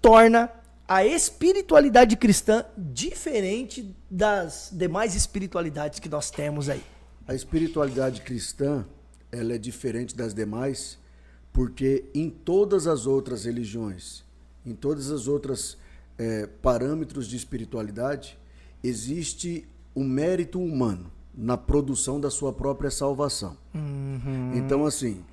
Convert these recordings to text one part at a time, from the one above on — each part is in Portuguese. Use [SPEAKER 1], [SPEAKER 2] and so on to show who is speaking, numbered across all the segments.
[SPEAKER 1] torna a espiritualidade cristã diferente das demais espiritualidades que nós temos aí?
[SPEAKER 2] A espiritualidade cristã, ela é diferente das demais, porque em todas as outras religiões, em todas as outras parâmetros de espiritualidade, existe o mérito humano na produção da sua própria salvação. Então, assim,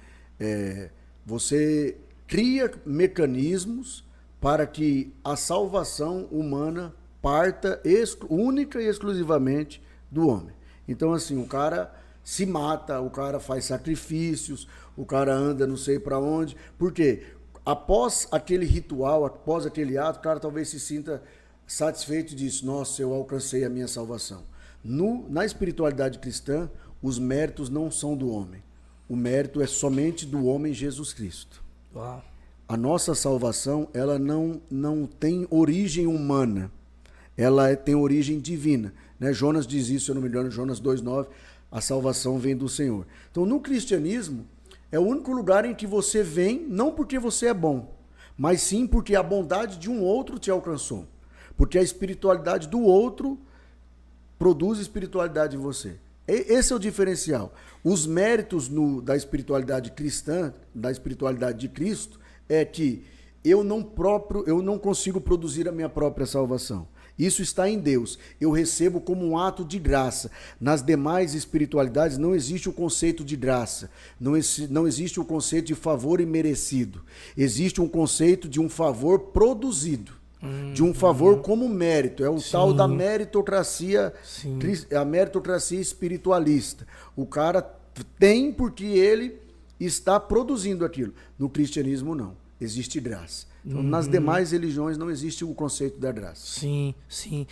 [SPEAKER 2] você cria mecanismos para que a salvação humana parta única e exclusivamente do homem. Então, assim, o cara se mata, o cara faz sacrifícios, o cara anda não sei para onde. Por quê? Após aquele ritual, após aquele ato, o cara talvez se sinta satisfeito disso. Nossa, eu alcancei a minha salvação. Na espiritualidade cristã, os méritos não são do homem. O mérito é somente do homem Jesus Cristo.
[SPEAKER 1] Uau.
[SPEAKER 2] A nossa salvação, ela não tem origem humana. Ela tem origem divina. Né? Jonas diz isso, se eu não me engano, Jonas 2,9, a salvação vem do Senhor. Então, no cristianismo, é o único lugar em que você vem, não porque você é bom, mas sim porque a bondade de um outro te alcançou. Porque a espiritualidade do outro produz espiritualidade em você. Esse é o diferencial. Os méritos da espiritualidade cristã, da espiritualidade de Cristo, é que eu não consigo produzir a minha própria salvação. Isso está em Deus. Eu recebo como um ato de graça. Nas demais espiritualidades não existe o conceito de graça. Não existe o conceito de favor imerecido. Existe um conceito de um favor produzido. De um favor como mérito. É o tal da meritocracia, a meritocracia espiritualista. O cara tem porque ele está produzindo aquilo. No cristianismo, não. Existe graça. Então, nas demais religiões não existe o conceito da graça.
[SPEAKER 1] Sim, sim.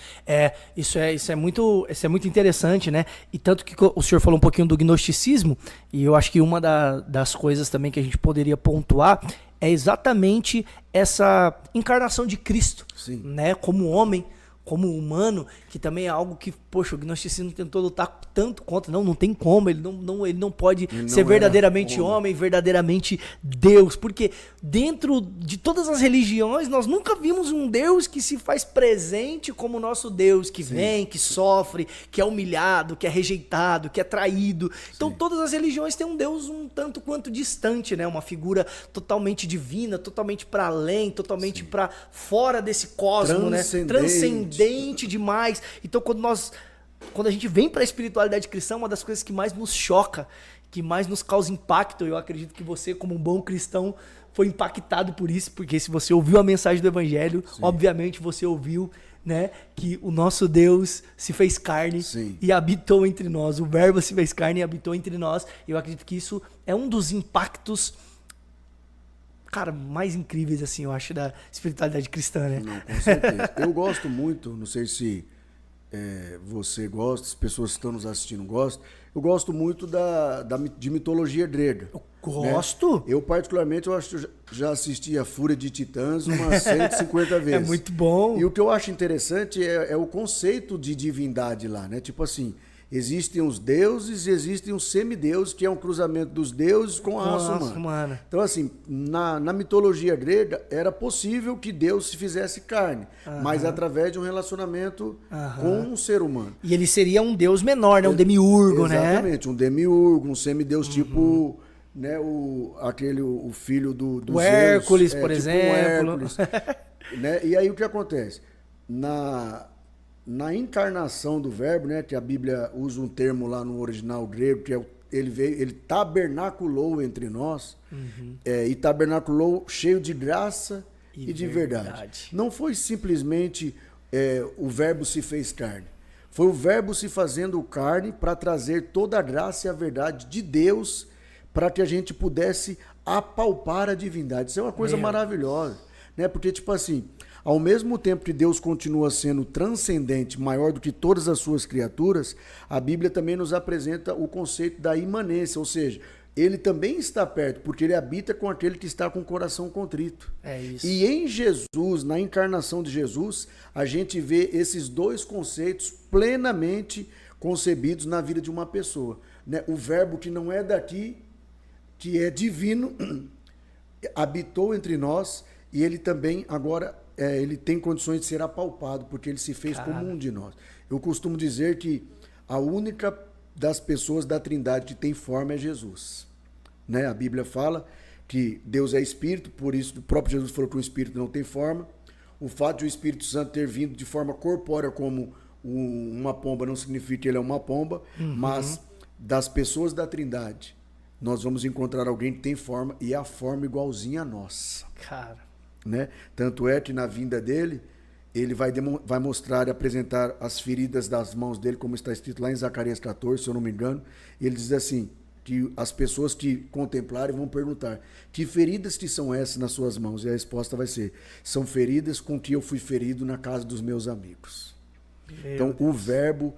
[SPEAKER 1] Isso é muito interessante, né? E tanto que o senhor falou um pouquinho do gnosticismo, e eu acho que uma das coisas também que a gente poderia pontuar é exatamente essa encarnação de Cristo, né? Como homem, como humano, que também é algo que, poxa, o gnosticismo tentou lutar tanto contra. Não tem como, ele não pode ser verdadeiramente homem, verdadeiramente Deus. Porque dentro de todas as religiões, nós nunca vimos um Deus que se faz presente como o nosso Deus, que vem, que sofre, que é humilhado, que é rejeitado, que é traído. Então todas as religiões têm um Deus um tanto quanto distante, né? Uma figura totalmente divina, totalmente para além, totalmente para fora desse cosmo, né? Transcendente demais. Então quando a gente vem para a espiritualidade cristã, uma das coisas que mais nos choca, que mais nos causa impacto, eu acredito que você, como um bom cristão, foi impactado por isso, porque se você ouviu a mensagem do evangelho, obviamente você ouviu, né, que o nosso Deus se fez carne e habitou entre nós, o verbo se fez carne e habitou entre nós. Eu acredito que isso é um dos impactos, cara, mais incríveis, assim, eu acho, da espiritualidade cristã, né?
[SPEAKER 2] Não, com certeza. Eu gosto muito, não sei se você gosta, as pessoas que estão nos assistindo gostam, eu gosto muito de mitologia grega.
[SPEAKER 1] Eu gosto?
[SPEAKER 2] Né? Eu, particularmente, eu acho que eu já assisti a Fúria de Titãs umas 150 vezes.
[SPEAKER 1] É muito bom.
[SPEAKER 2] E o que eu acho interessante é o conceito de divindade lá, né? Tipo assim, existem os deuses e existem os semideuses, que é um cruzamento dos deuses com a raça humana. Então, assim, na mitologia grega, era possível que Deus se fizesse carne, mas através de um relacionamento com um ser humano.
[SPEAKER 1] E ele seria um deus menor, né? Um demiurgo, né?
[SPEAKER 2] Exatamente, um demiurgo, um semideus tipo, né, o filho do
[SPEAKER 1] o Hércules, Zeus, por
[SPEAKER 2] tipo
[SPEAKER 1] exemplo.
[SPEAKER 2] Hércules, né? E aí o que acontece? Na encarnação do verbo, né, que a Bíblia usa um termo lá no original grego, que ele tabernaculou entre nós, e tabernaculou cheio de graça e de verdade. Não foi simplesmente o verbo se fez carne. Foi o verbo se fazendo carne para trazer toda a graça e a verdade de Deus para que a gente pudesse apalpar a divindade. Isso é uma coisa maravilhosa, né? Porque, tipo assim, ao mesmo tempo que Deus continua sendo transcendente, maior do que todas as suas criaturas, a Bíblia também nos apresenta o conceito da imanência, ou seja, ele também está perto, porque ele habita com aquele que está com o coração contrito.
[SPEAKER 1] É isso.
[SPEAKER 2] E em Jesus, na encarnação de Jesus, a gente vê esses dois conceitos plenamente concebidos na vida de uma pessoa, né? O verbo que não é daqui, que é divino, habitou entre nós, E ele também, agora, ele tem condições de ser apalpado, porque ele se fez
[SPEAKER 1] Cara.
[SPEAKER 2] como um de nós. Eu costumo dizer que a única das pessoas da Trindade que tem forma é Jesus. Né? A Bíblia fala que Deus é Espírito, por isso o próprio Jesus falou que o Espírito não tem forma. O fato de o Espírito Santo ter vindo de forma corpórea como uma pomba não significa que ele é uma pomba, mas das pessoas da Trindade, nós vamos encontrar alguém que tem forma e a forma igualzinha a nossa.
[SPEAKER 1] Cara.
[SPEAKER 2] Né? Tanto é que na vinda dele, ele vai mostrar e apresentar as feridas das mãos dele, como está escrito lá em Zacarias 14, se eu não me engano. Ele diz assim, que as pessoas que contemplarem vão perguntar, que feridas que são essas nas suas mãos? E a resposta vai ser, são feridas com que eu fui ferido na casa dos meus amigos. Então, o verbo,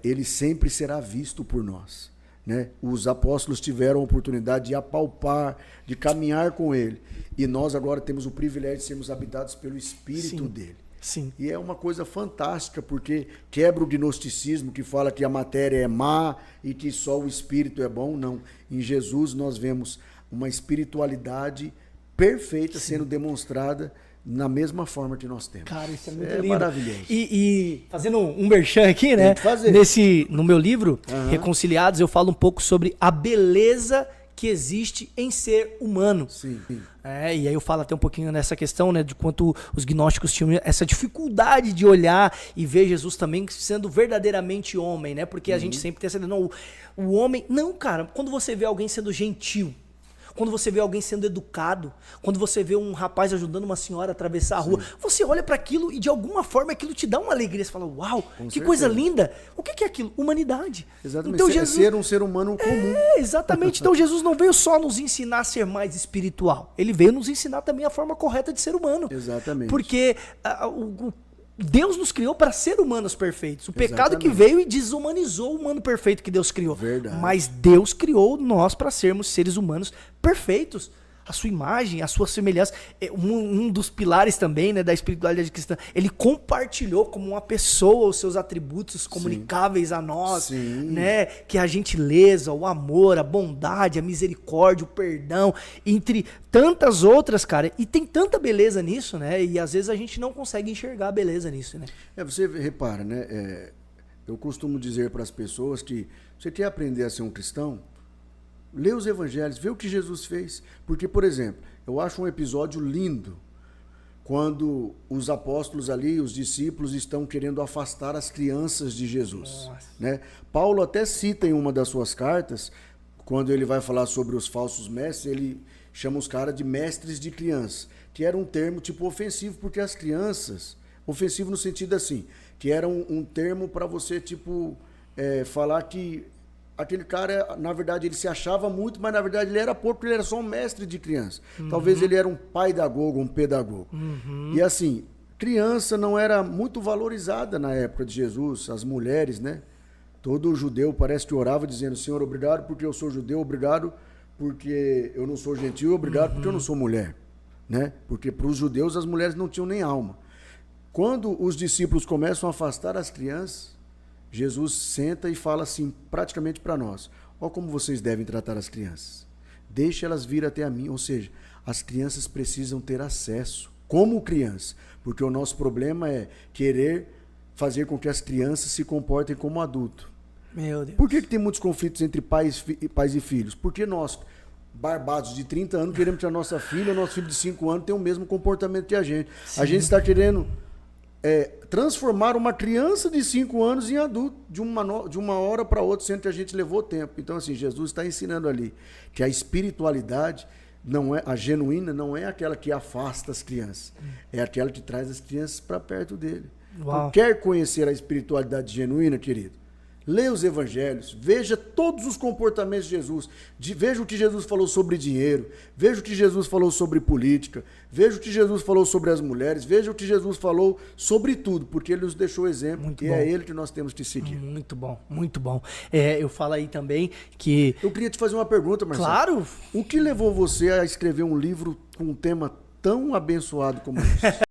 [SPEAKER 2] ele sempre será visto por nós. Né? Os apóstolos tiveram a oportunidade de apalpar, de caminhar com ele. E nós agora temos o privilégio de sermos habitados pelo Espírito dele.
[SPEAKER 1] Sim.
[SPEAKER 2] E é uma coisa fantástica, porque quebra o gnosticismo que fala que a matéria é má e que só o Espírito é bom. Não. Em Jesus nós vemos uma espiritualidade perfeita sendo demonstrada na mesma forma que nós temos.
[SPEAKER 1] Cara, isso é muito lindo.
[SPEAKER 2] Maravilhoso.
[SPEAKER 1] E fazendo um merchan aqui, né?
[SPEAKER 2] Tem que fazer.
[SPEAKER 1] No meu livro, Reconciliados, eu falo um pouco sobre a beleza que existe em ser humano.
[SPEAKER 2] Sim.
[SPEAKER 1] E aí eu falo até um pouquinho nessa questão, né, de quanto os gnósticos tinham essa dificuldade de olhar e ver Jesus também sendo verdadeiramente homem, né? Porque a gente sempre tem essa ideia, não, o homem... Não, cara, quando você vê alguém sendo gentil, quando você vê alguém sendo educado, quando você vê um rapaz ajudando uma senhora a atravessar a rua, você olha para aquilo e de alguma forma aquilo te dá uma alegria. Você fala, uau, que coisa linda. O que é aquilo? Humanidade.
[SPEAKER 2] Exatamente.
[SPEAKER 1] Então, Jesus...
[SPEAKER 2] ser um ser humano comum.
[SPEAKER 1] Exatamente. Então Jesus não veio só nos ensinar a ser mais espiritual. Ele veio nos ensinar também a forma correta de ser humano.
[SPEAKER 2] Exatamente.
[SPEAKER 1] Porque Deus nos criou para ser humanos perfeitos. O pecado que veio e desumanizou o humano perfeito que Deus criou.
[SPEAKER 2] Verdade.
[SPEAKER 1] Mas Deus criou nós para sermos seres humanos perfeitos. A sua imagem, a sua semelhança. Um dos pilares também, né, da espiritualidade cristã. Ele compartilhou como uma pessoa os seus atributos comunicáveis a nós. Né, que é a gentileza, o amor, a bondade, a misericórdia, o perdão, entre tantas outras, cara. E tem tanta beleza nisso, né? E às vezes a gente não consegue enxergar a beleza nisso, né?
[SPEAKER 2] Você repara, né? Eu costumo dizer para as pessoas que você quer aprender a ser um cristão, lê os evangelhos, vê o que Jesus fez. Porque, por exemplo, eu acho um episódio lindo quando os apóstolos ali, os discípulos, estão querendo afastar as crianças de Jesus. Né? Paulo até cita em uma das suas cartas, quando ele vai falar sobre os falsos mestres, ele chama os caras de mestres de crianças, que era um termo tipo ofensivo, porque as crianças, ofensivo no sentido assim, que era um termo para você tipo falar que aquele cara, na verdade, ele se achava muito, mas na verdade ele era pouco, porque ele era só um mestre de criança. Talvez ele era um pedagogo, um pedagogo. E assim, criança não era muito valorizada na época de Jesus, as mulheres, né? Todo judeu parece que orava dizendo, Senhor, obrigado porque eu sou judeu, obrigado porque eu não sou gentil, obrigado porque eu não sou mulher. Né? Porque para os judeus as mulheres não tinham nem alma. Quando os discípulos começam a afastar as crianças, Jesus senta e fala assim, praticamente para nós, ó como vocês devem tratar as crianças. Deixe elas vir até a mim, ou seja, as crianças precisam ter acesso, como criança, porque o nosso problema é querer fazer com que as crianças se comportem como adulto.
[SPEAKER 1] Meu Deus.
[SPEAKER 2] Por que tem muitos conflitos entre pais e filhos? Porque nós, barbados de 30 anos, queremos que a nossa filha, o nosso filho de 5 anos tenha o mesmo comportamento que a gente. Sim. A gente está querendo transformar uma criança de 5 anos em adulto de uma hora para outra, sendo que a gente levou tempo. Então, assim, Jesus está ensinando ali que a espiritualidade, não é a genuína, não é aquela que afasta as crianças, é aquela que traz as crianças para perto dele. Então, quer conhecer a espiritualidade genuína, querido? Leia os evangelhos, veja todos os comportamentos de Jesus, veja o que Jesus falou sobre dinheiro, veja o que Jesus falou sobre política, veja o que Jesus falou sobre as mulheres, veja o que Jesus falou sobre tudo, porque ele nos deixou exemplo. Muito e bom. É ele que nós temos que seguir.
[SPEAKER 1] Muito bom, muito bom. Eu falo aí também que...
[SPEAKER 2] Eu queria te fazer uma pergunta, Marcelo.
[SPEAKER 1] Claro!
[SPEAKER 2] O que levou você a escrever um livro com um tema tão abençoado como esse?